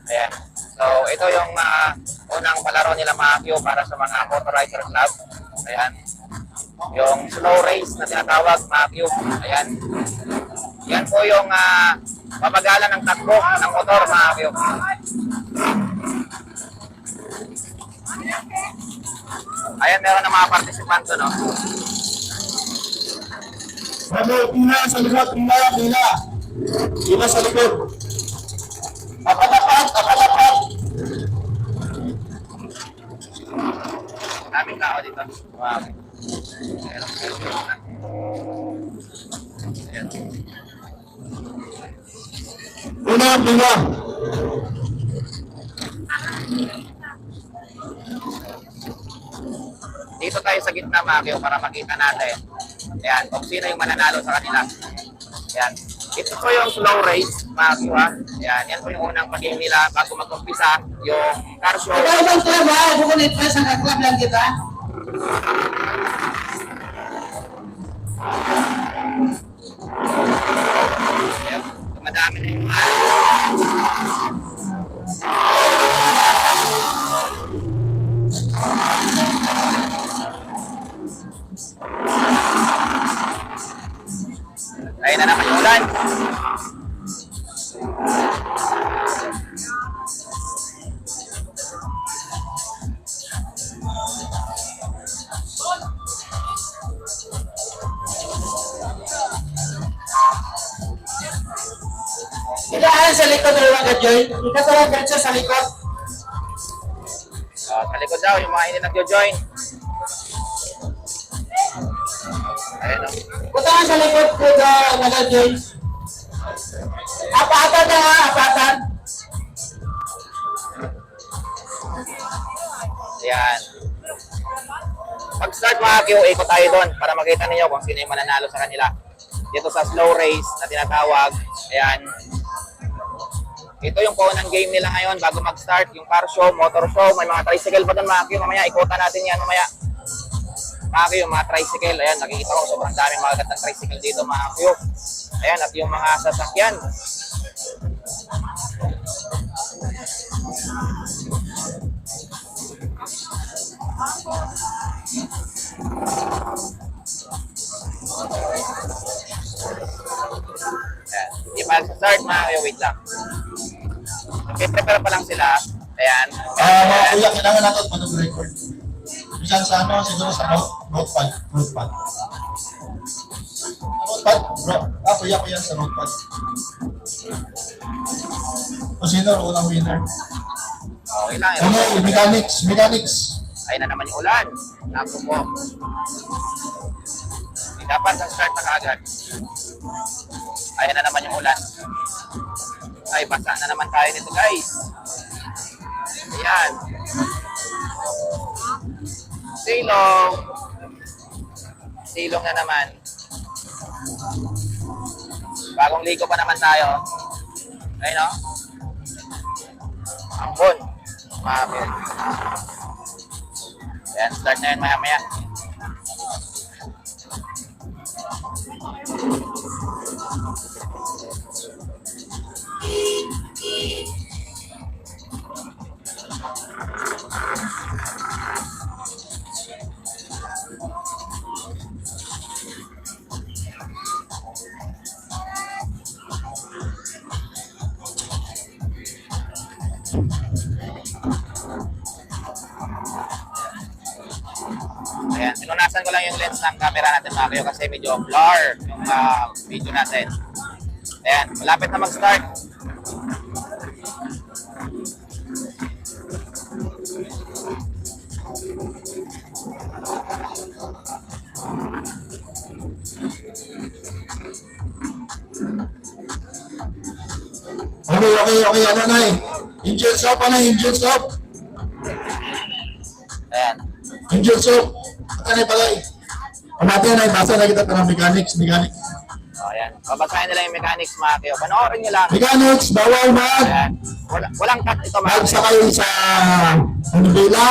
Ayan. So, ito yung unang palaro nila mga Q para sa mga motorizer club. Ayan. Yung slow race na tinatawag mga Q. Ayan. Yan po yung mabagalan ng takbo ng motor mga Q. Ayan, meron ng mga participants, no? Pila sa likod, pila. Pila sa likod. Apalapat. Daming tao dito. Wow. Ayan. Pila. Dito tayo sa gitna mga Q para makita natin. Ayan, kung sino yung mananalo sa kanila. Ayan. Ito po yung slow race mga Q. Ayan, yan po yung unang pag-game nila bago mag-umpisa yung car show. Ikaw bang club ha? Bukod ito sa club lang kita. Ayan, madami na yung ayun na naman yung ulan. Ilaan sa likod ng mga Joy. Ikatawa ganito sa likod. Sa likod daw, yung mga hindi nag-join. Ayun o. Punta ka sa likod ko na mga Joy. Apatan na ha, apatan. Ayan. Pag-start mga Q, ikot tayo doon para makita niyo kung sino yung mananalo sa kanila. Dito sa slow race na tinatawag. Ayan. Ito yung paunang game nila ngayon bago mag-start. Yung car show, motor show, may mga tricycle pa doon mga Q. Mamaya, ikutan natin yan mamaya. Mga Q, yung mga tricycle. Ayan, nakikita ko sobrang daming mga gandang tricycle dito mga Q. Ayan, at yung mga sasakyan. Ayan. Hindi pa start mga Q, wait lang. Prepare pa lang sila. Ayan. Mga kuya, kailangan natin mag-record. Bisan sa ano, siguro sa notepad. Notepad, bro. Kuya sa notepad. O sino ang unang winner? Okay lang. Ano, mechanics. Ayun na naman yung ulan. Naku po. Hindi dapat sa start na kaagad. Ayun na naman yung ulan. Ay, basa na naman tayo nito guys. Ayan. Silong. Silong na naman. Bagong ligo pa naman tayo. Ayun o. Ambon. Mabit. Ayan, start na yun maya-maya. Ayan, sinunasan ko lang yung lens ng camera natin mga kayo kasi medyo blur yung video natin. Ayan, malapit na mag-start. Okay, ano na eh. Engine stop. Ayan. Engine stop. Ano pala eh. Pamati na, basa na kita ng mechanics. O, ayan. Babasahin nila yung mechanics mga kayo. Panoorin nyo lang. Mechanics, bawal mag. Ayan. Walang cut ito mga kayo. Magsakay sa Manila.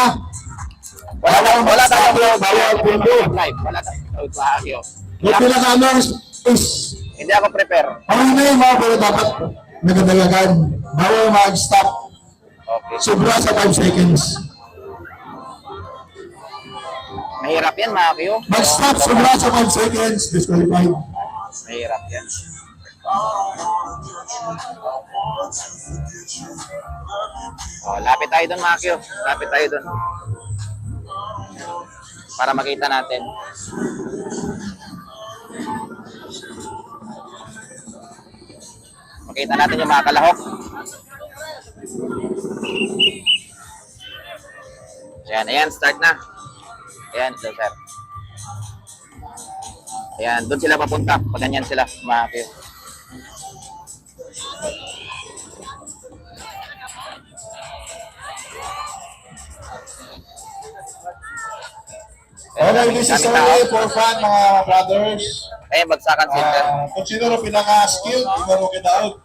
Wala Bawal tayong bawal pundo. live. Wala tayong mga kayo. Yung pinaka-ano is, Hindi ako prepare. panginay mo, pero dapat nagadalagan. Bawal mag-stop. Okay. Sobra sa 5 seconds. Mahirap yan, mga Q. Mag-stop sobra sa 5 seconds, disqualified. Mahirap yan. Oh, lapit tayo doon, mga Q. Lapit tayo doon. Para makita natin. Makita natin yung mga kalahok. Ayan, ayan, start na. Ayan, so, sir. Ayan, doon sila papunta. Pag ganyan sila, mga Q. Okay, this is only for fun, mga brothers. Ayan, bagsakan silver. Kung sino rin pinaka-skilled, ibaro kita out.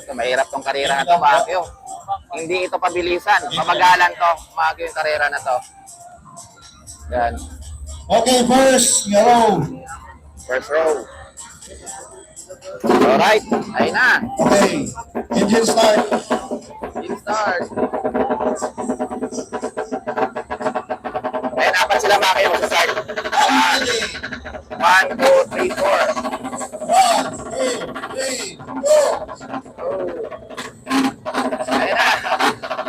Ito, mahirap tong karera na to, mga Q. Hindi ito pabilisan. Mabagalan to, mga Q, yung karera na to. Yan. Okay, first, row. First row. Alright, ayun na. Okay, engine start. Team start. Ayun, apat sila, mga Q, mag-start. 1, 2, 3, 4. 1, 2, 3, go! Ayan na.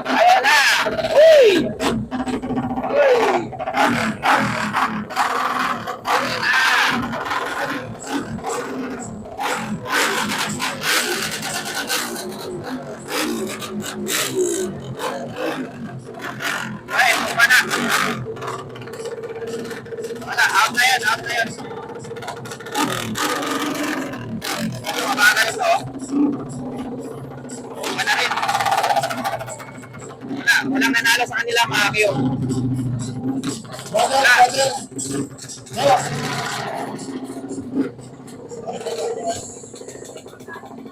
Ayan na. Uy! Uy! Ayan na. Ay, tumba na. Wala, out na yan, out na yan. Mabagal ito. Tumba na rin. Wala, walang nanalo sa kanila, mga Q. Brother, brother. Go!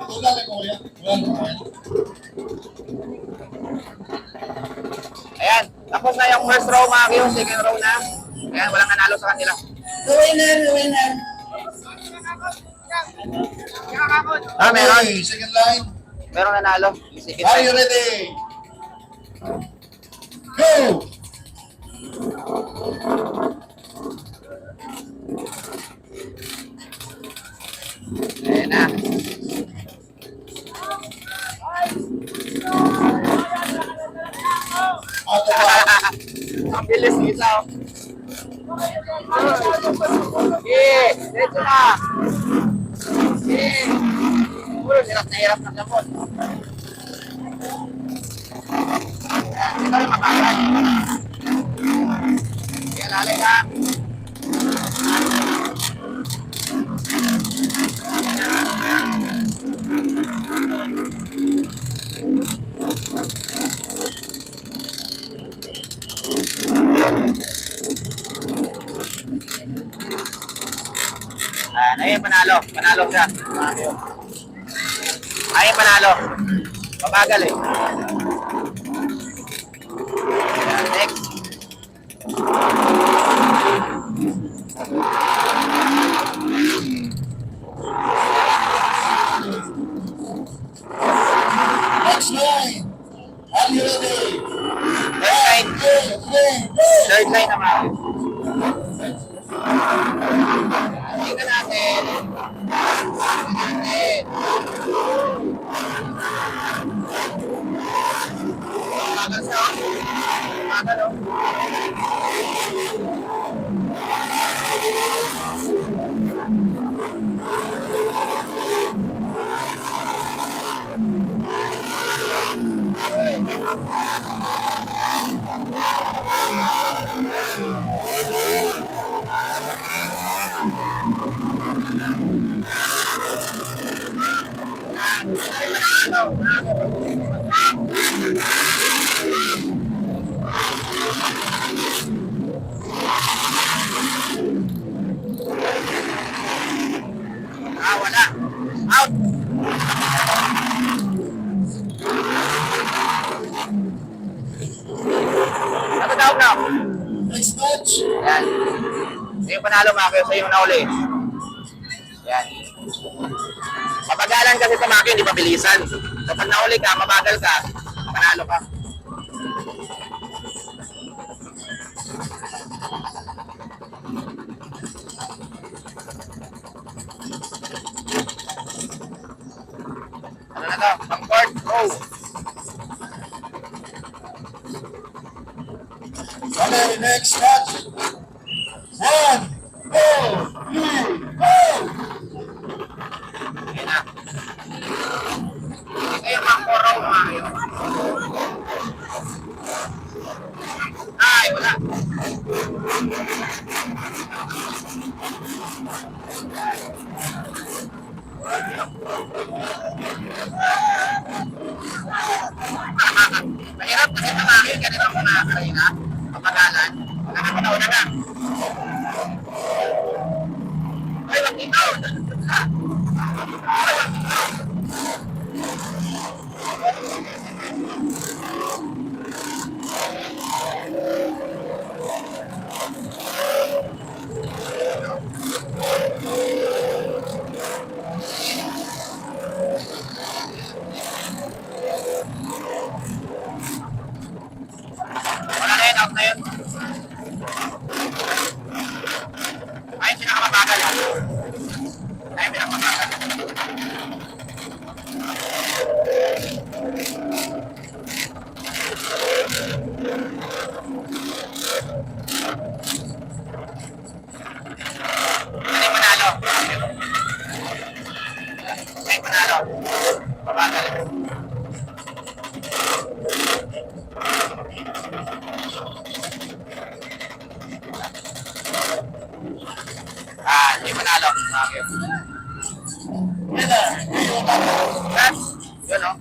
Tulad ko yan. Ayan, tapos na yung first row, mga Q. Second row na. Ayan, walang nanalo sa kanila. Winner, winner. Ah, meron. Okay, second line. Meron nanalo. Second Are you row. ready? Go! Ayan na. Out of bounds. Ang bilis isa. Sige, dito na. Sige. Puro hirap na sabon. Ito rin makakas. Sige, lalay ka. Ayun, panalo. Panalo siya. Ayun, panalo. Mabagal eh. Ayan, next. Next line. Are you ready? Third line. Third line naman. Tingnan natin. Mabagal siya. Mabagal oh. Ah, wala. Out. Nakatawag na. Next match. Yan. Yung panalo Maki, sa yung nauli. Yan. Mapagalan kasi sa Maki, hindi mabilisan. So pag nauli ka, mabagal ka, panalo ka. Ano na to? Pang-court, go! Okay, next match. 1, 2, 3, go! Yan na. Ito yung pang-court, Maki. Ay, wala. Mahirap kasi sa akin, ganito ako nakakaroon kapagalan. Nakakataon na. Ay, wag ikaw. Wala na yun, out na yun. Ayun, pinakamabagal ha. Ayun, pinakamabagal. Ano yung manalo? Ano yung manalo? Mabagal. Hindi manalo. Okay. That's, yun o.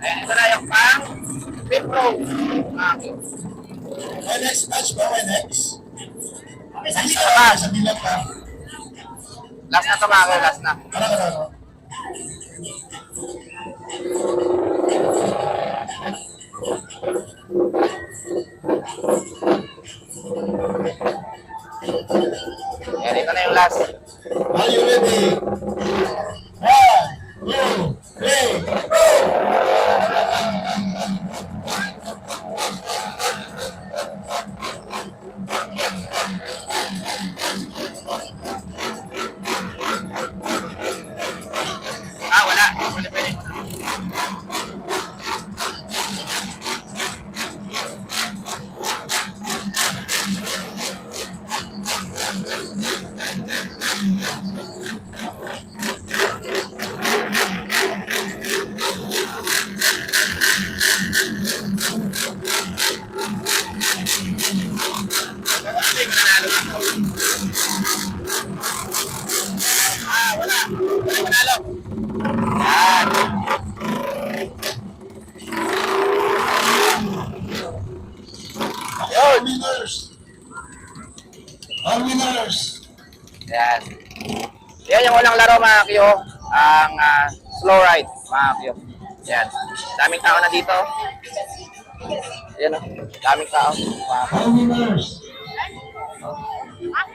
Ayan, ito na yung pang Pip Pro. Okay. Okay, next match ba? Okay, next. Match. Sa bilang pa. Last na to mga last na. Ano? Ayan, ito na yung last. Are you ready? 1, 2, 3, go! Wala. Wala pwede. Hindi ko nanalo. Wala. Wala manalo. Yan. All winners! All winners! Yan. Yan yung unang laro mga Kyo. Ang slow ride mga Kyo. Yan. Daming tao na dito. Yan o. Daming tao. Mga Kyo. All winners! Ako